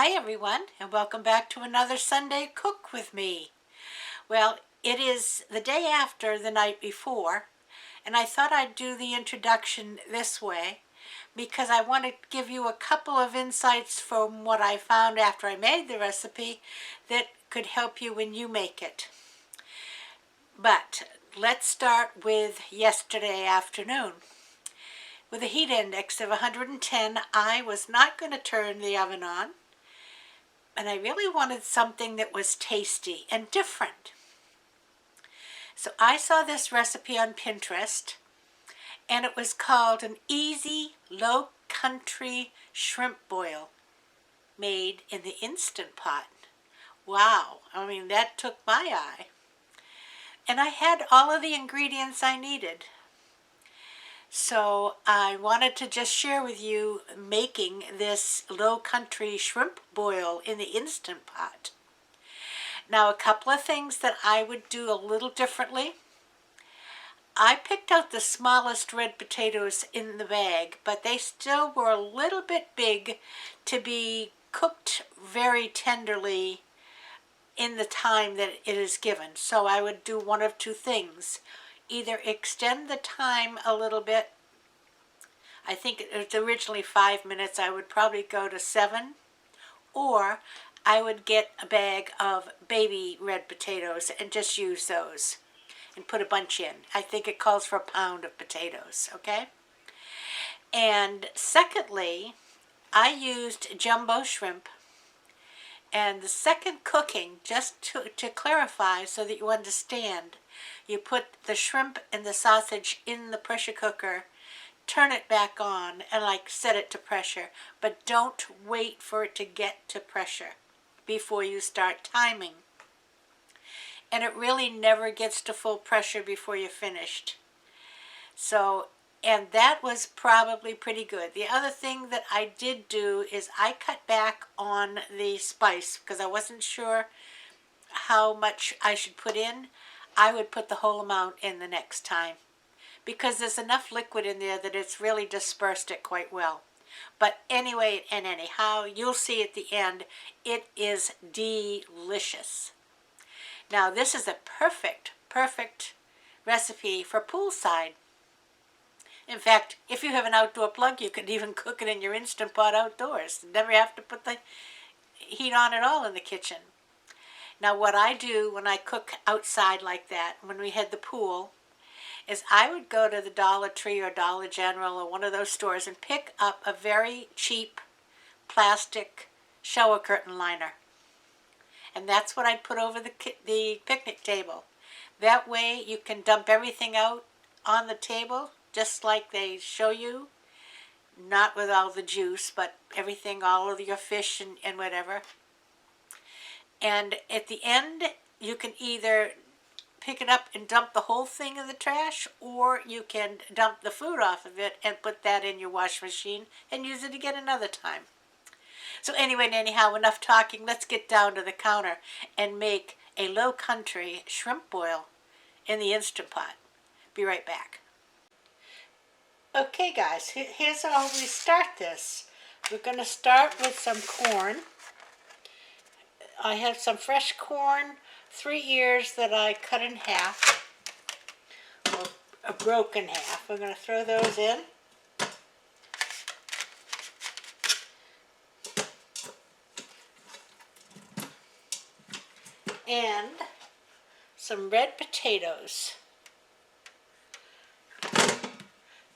Hi everyone, and welcome back to another Sunday Cook with me. Well, it is the day after the night before, and I thought I'd do the introduction this way because I want to give you a couple of insights from what I found after I made the recipe that could help you when you make it. But let's start with yesterday afternoon. With a heat index of 110, I was not going to turn the oven on. And I really wanted something that was tasty and different. So I saw this recipe on Pinterest, and it was called an easy, low-country shrimp boil made in the Instant Pot. Wow, I mean, that took my eye. And I had all of the ingredients I needed. So I wanted to just share with you making this low-country shrimp boil in the Instant Pot. Now, a couple of things that I would do a little differently. I picked out the smallest red potatoes in the bag, but they still were a little bit big to be cooked very tenderly in the time that it is given. So I would do one of two things. Either extend the time a little bit. I think it was originally 5 minutes. I would probably go to 7. Or I would get a bag of baby red potatoes and just use those and put a bunch in. I think it calls for a pound of potatoes, okay? And secondly, I used jumbo shrimp. And the second cooking, just to clarify so that you understand, you put the shrimp and the sausage in the pressure cooker, turn it back on, and set it to pressure. But don't wait for it to get to pressure before you start timing. And it really never gets to full pressure before you're finished. So, and that was probably pretty good. The other thing that I did do is I cut back on the spice because I wasn't sure how much I should put in. I would put the whole amount in the next time because there's enough liquid in there that it's really dispersed it quite well. But anyway and anyhow, you'll see at the end, it is delicious. Now this is a perfect recipe for poolside. In fact, if you have an outdoor plug, you can even cook it in your Instant Pot outdoors. Never have to put the heat on at all in the kitchen. Now what I do when I cook outside like that, when we had the pool, is I would go to the Dollar Tree or Dollar General or one of those stores and pick up a very cheap plastic shower curtain liner. And that's what I'd put over the picnic table. That way you can dump everything out on the table just like they show you. Not with all the juice, but everything, all of your fish and whatever. And at the end, you can either pick it up and dump the whole thing in the trash, or you can dump the food off of it and put that in your wash machine and use it again another time. So anyway and anyhow, enough talking. Let's get down to the counter and make a low country shrimp boil in the Instant Pot. Be right back. Okay guys, here's how we start this. We're going to start with some corn. I have some fresh corn, 3 ears that I cut in half, or broke in half. We're going to throw those in. And some red potatoes.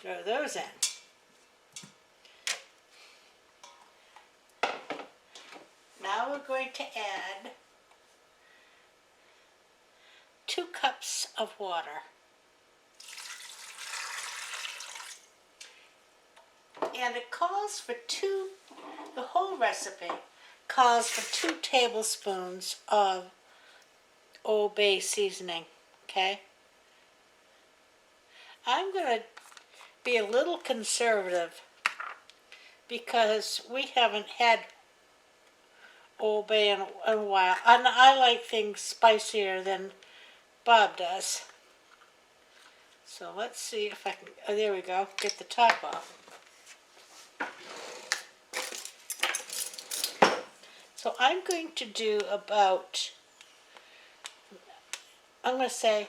Throw those in. Now we're going to add 2 cups of water. And it calls for the whole recipe calls for 2 tablespoons of Old Bay seasoning, okay? I'm going to be a little conservative because we haven't had Old Bay in a while. And I like things spicier than Bob does. So let's see if I can, oh, there we go, get the top off. So I'm going to do about, I'm going to say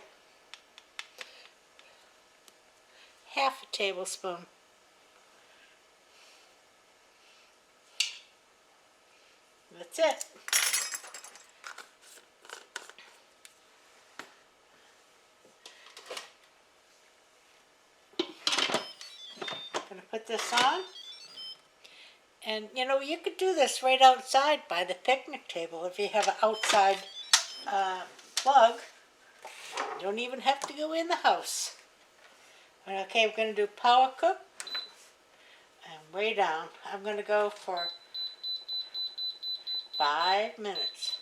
half a tablespoon. That's it. I'm going to put this on. And you know, you could do this right outside by the picnic table if you have an outside plug. You don't even have to go in the house. Okay, we're going to do power cook. And way down. I'm going to go for 5 minutes.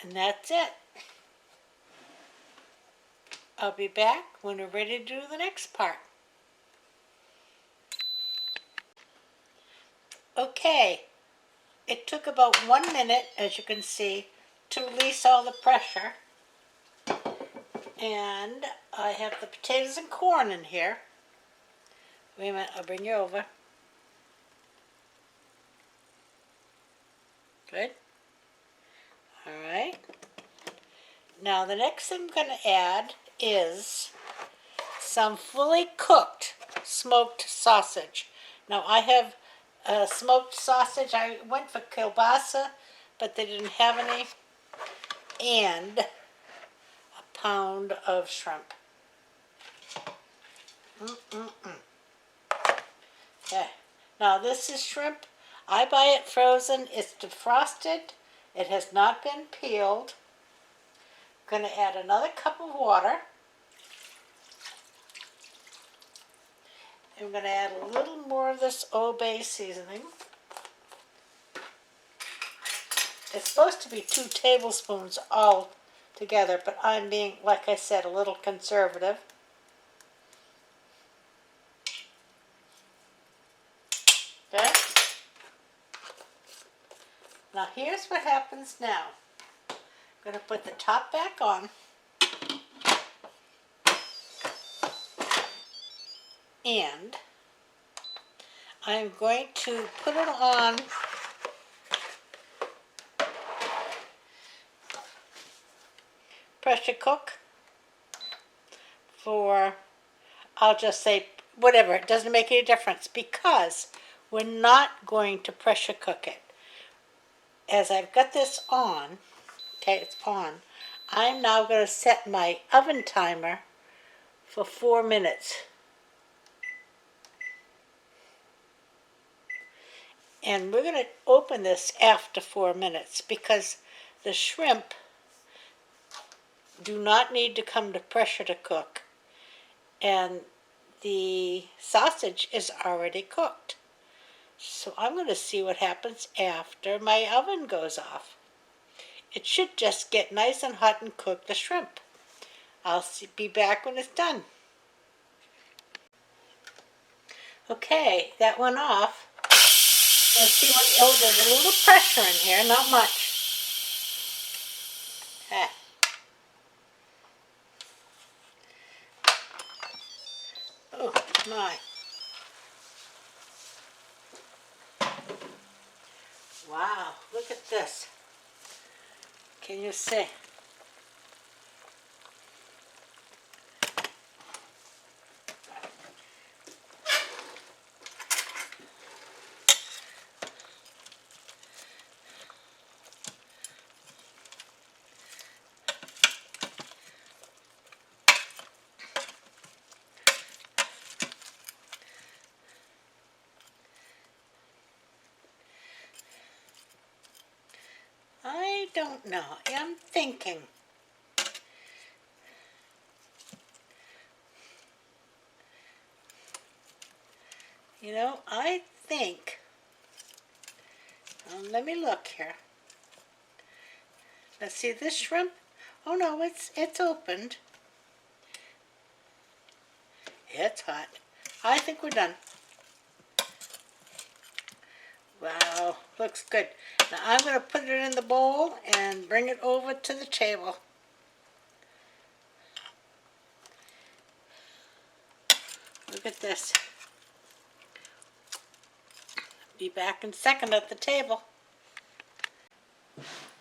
And that's it. I'll be back when we're ready to do the next part. Okay, it took about 1 minute, as you can see, to release all the pressure. And I have the potatoes and corn in here. Wait a minute, I'll bring you over. Good. All right. Now the next thing I'm going to add is some fully cooked smoked sausage. Now I have smoked sausage. I went for kielbasa, but they didn't have any. And a pound of shrimp. Okay. Now this is shrimp. I buy it frozen. It's defrosted. It has not been peeled. I'm going to add another cup of water. I'm going to add a little more of this Old Bay seasoning. It's supposed to be 2 tablespoons all together, but I'm being, like I said, a little conservative. Okay? Now here's what happens now. I'm going to put the top back on. And I'm going to put it on pressure cook for, I'll just say whatever, it doesn't make any difference because we're not going to pressure cook it. As I've got this on, okay, it's on, I'm now going to set my oven timer for 4 minutes. And we're going to open this after 4 minutes because the shrimp do not need to come to pressure to cook. And the sausage is already cooked. So I'm going to see what happens after my oven goes off. It should just get nice and hot and cook the shrimp. I'll be back when it's done. Okay, that went off. Let's see what, oh, there's a little pressure in here, not much. Okay. Oh, my. Wow, look at this. Can you see? I don't know. I'm thinking. You know, I think, let me look here. Let's see this shrimp. Oh no, it's opened. It's hot. I think we're done. Wow, looks good. Now I'm going to put it in the bowl and bring it over to the table. Look at this. Be back in a second at the table.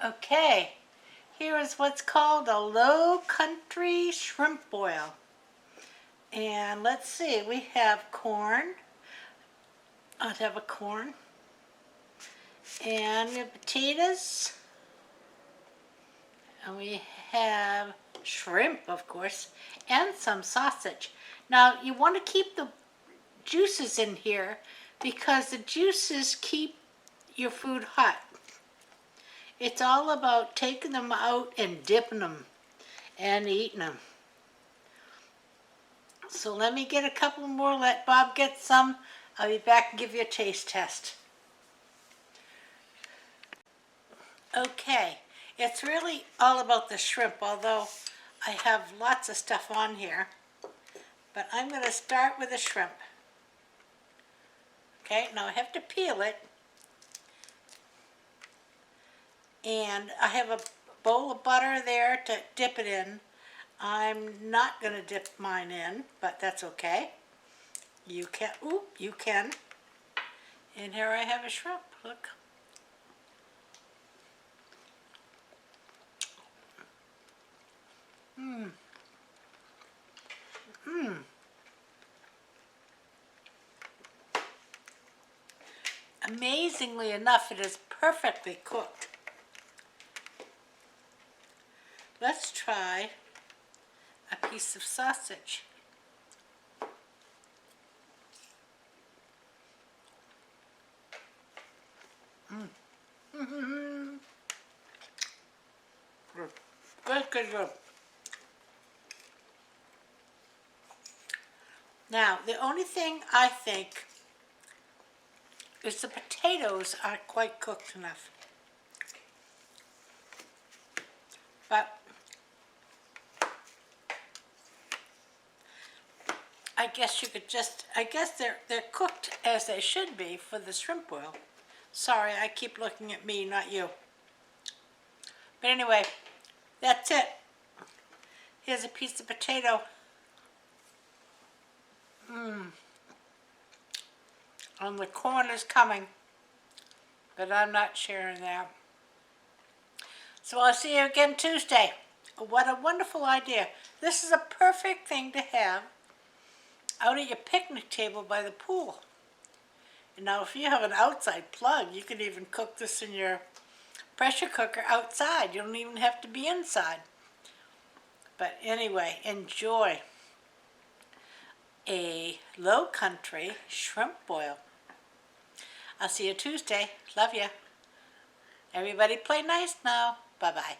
Okay, here is what's called a low country shrimp boil. And let's see, we have corn. I'll have a corn. And we have potatoes. And we have shrimp, of course, and some sausage. Now, you want to keep the juices in here because the juices keep your food hot. It's all about taking them out and dipping them and eating them. So let me get a couple more, let Bob get some. I'll be back and give you a taste test. Okay, it's really all about the shrimp, although I have lots of stuff on here. But I'm going to start with the shrimp. Okay, now I have to peel it. And I have a bowl of butter there to dip it in. I'm not going to dip mine in, but that's okay. You can, you can. And here I have a shrimp, look. Amazingly enough, it is perfectly cooked. Let's try a piece of sausage. Very good. Now, the only thing I think is the potatoes aren't quite cooked enough. But I guess you could just, I guess they're cooked as they should be for the shrimp boil. Sorry, I keep looking at me, not you. But anyway, that's it. Here's a piece of potato. And the corn is coming, but I'm not sharing that. So I'll see you again Tuesday. What a wonderful idea. This is a perfect thing to have out at your picnic table by the pool. And now if you have an outside plug, you can even cook this in your pressure cooker outside. You don't even have to be inside. But anyway, enjoy a low country shrimp boil. I'll see you Tuesday. Love you. Everybody play nice now. Bye-bye.